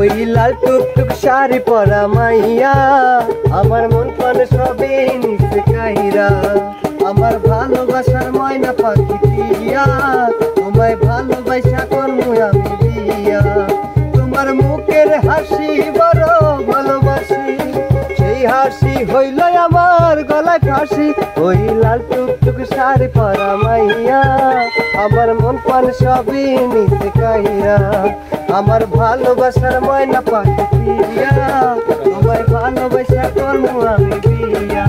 ওই লাল টুকটুক শাড়ি পরা মাইয়া আমার মন প্রাণ সবে নিচে কাইরা আমার ভালোবাসার ময়না পাখি দিয়া তোমায় ভালোবাসা করবো আমি দিয়া তোমার মুখের হাসি বড় ভালোবাসি সেই হাসি হইল আমার গলায় ফাঁসি ওই লাল টুকটুক শাড়ি পরা মাইয়া আমার মন প্রাণ সবই নিচে কাইরা আমার ভালোবাসার ময়না পাখি দিয়া তোমায় ভালোবাসা করবো আমি দিয়া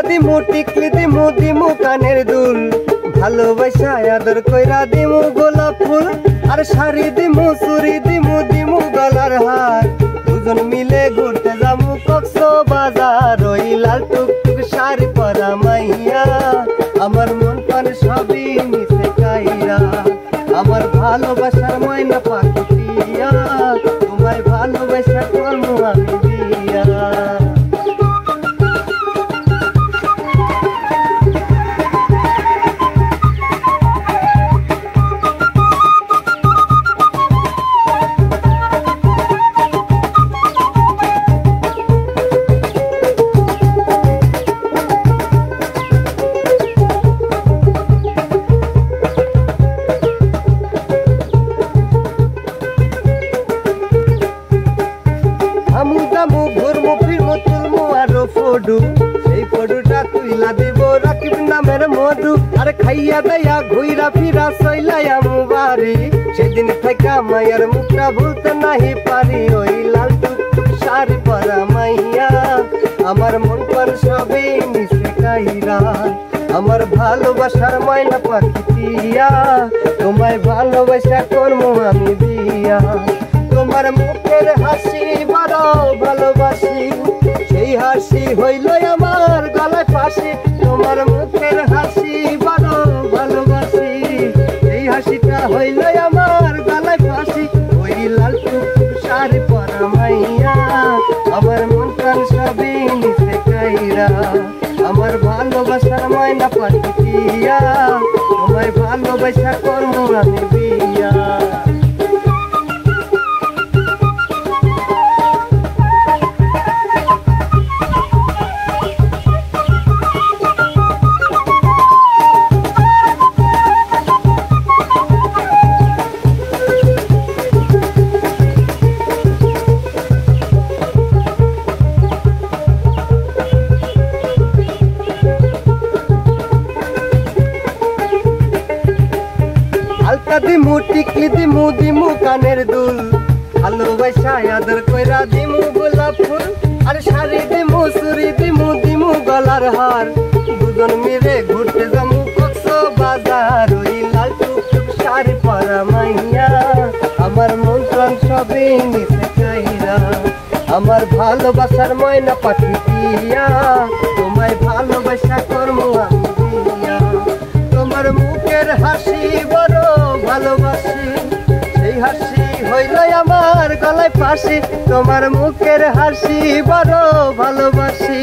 দিমু টিকলি দিমু দিমু কানের দুল ভালোবাসা আদর কইরা দিমু গোলাপ ফুল আর শাড়ি দিমু চুড়ি দিমু দিমু গলার হার দুজন মিলে ঘুরতে যাবো কক্সবাজার ওই লাল টুকটুক শাড়ি পরা মাইয়া আমার মন প্রাণ সবই নিচে কাইরা আমার ভালোবাসার ময়না পাখি দিয়া তোমায় ভালোবাসা করবো আমি দিয়া সেই ফটোটা তুইলা দিব রাকিব নামের মধু আর খাইয়া দেয়া ঘুইরা ফিরা চইলাইয়া বাড়ি সেদিন থেকে মায়ের মুখটা ভুলতে নাহি পারি ওই লাল টুকটুক শাড়ি পরা মাইয়া আমার মন প্রাণ সবে নিচে কাইরা আমার ভালোবাসার ময়না পাখি দিয়া তোমায় ভালোবাসা করবো আমি দিয়া তোমার মুখের হাসি বড় ভালোবাসি সেই হাসি হইল আমার গলায় ফাঁসি তোমার মুখের হাসি বড় ভালোবাসি সেই হাসিটা হইল আমার গলায় ফাঁসি ওই লাল টুকটুক শাড়ি পরা মাইয়া আমার মন প্রাণ সবই নিচে কাইরা আমার ভালোবাসার ময়না পাখি দিয়া তোমায় ভালোবাসা করবো আমি বিয়া দিমু টিকলি দিমু দিমু কানের দুল ভালোবাসা আদর কইরা দিমু গোলাপ ফুল আর শাড়ি দিমু চুড়ি দিমু দিমু গলার হার দুজন মিলে ঘুরতে যাবো কক্সবাজার ওই লাল টুকটুক শাড়ি পরা মাইয়া আমার মন প্রাণ সবই নিচে কাইরা আমার ভালোবাসার ময়না পাখি দিয়া তোমায় ভালোবাসা করবো আমি দিয়া তোমার মুখের হাসি বড় ভালোবাসি সেই হাসি হইল আমার গলায় ফাঁসি তোমার মুখের হাসি বড় ভালোবাসি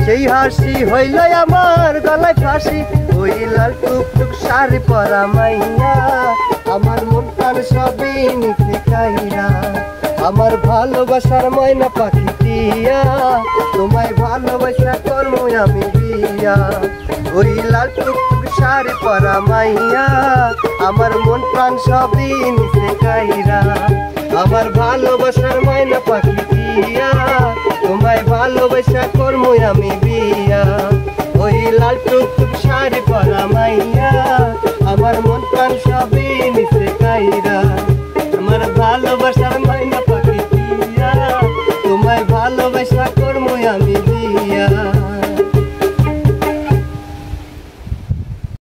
সেই হাসি হইল আমার গলায় ফাঁসি ওই লাল টুকটুক শাড়ি পরা মাইয়া আমার মন প্রাণ সবই নিচে কাইরা আমার ভালোবাসার ময়না পাখি দিয়া তোমায় ভালোবাসা করবো আমি দিয়া ওই লাল টুকটুক শাড়ি পরা মাইয়া আমার মন প্রাণ সবই নিচে কাইরা আমার ভালোবাসার ময়না পাখি দিয়া তোমায় ভালোবাসা করবো আমি বিয়া ওই লাল টুকটুক শাড়ি পরা মাইয়া আমার মন প্রাণ সবই নিচে কাইরা আমার ভালোবাসার ময়না পাখি দিয়া তোমায় ভালোবাসা করবো আমি